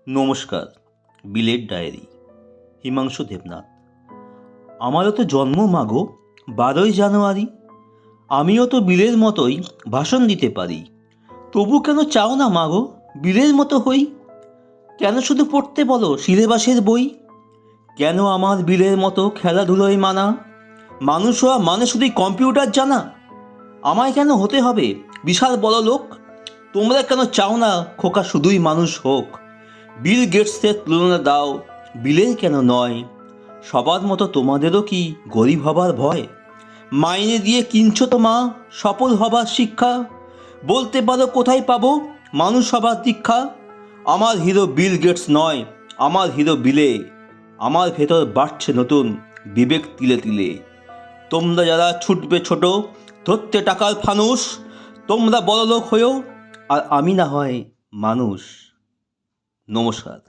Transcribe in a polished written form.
নমস্কার। বিলের ডায়েরি, হিমাংশু দেবনাথ। আমারও তো জন্ম মাগো 12ই জানুয়ারি। আমিও তো বিলের মতোই ভাষণ দিতে পারি। তবু কেন চাও না মাগো বিলের মতো হই? কেন শুধু পড়তে বলো সিলেবাসের বই? কেন আমার বিলের মতো খেলাধুলোয় মানা? মানুষ হওয়া মানে শুধুই কম্পিউটার জানা? আমায় কেন হতে হবে বিশাল বড় লোক? তোমরা কেন চাও না খোকা শুধুই মানুষ হোক? বিল গেটসের তুলনা দাও, বিলের কেন নয়? সবার মতো তোমাদেরও কি গরিব হবার ভয়? মাইনে দিয়ে কিনছো তো মা সফল হবার শিক্ষা। বলতে পারো কোথায় পাবো মানুষ হবার দীক্ষা? আমার হিরো বিল গেটস নয়, আমার হিরো বিলে। আমার ভেতর বাড়ছে নতুন বিবেক তিলে তিলে। তোমরা যারা ছুটবে ছোট ধরতে টাকার ফানুস, তোমরা বড়লোক হয়েও আর আমি না হয় মানুষ। নমস্কার।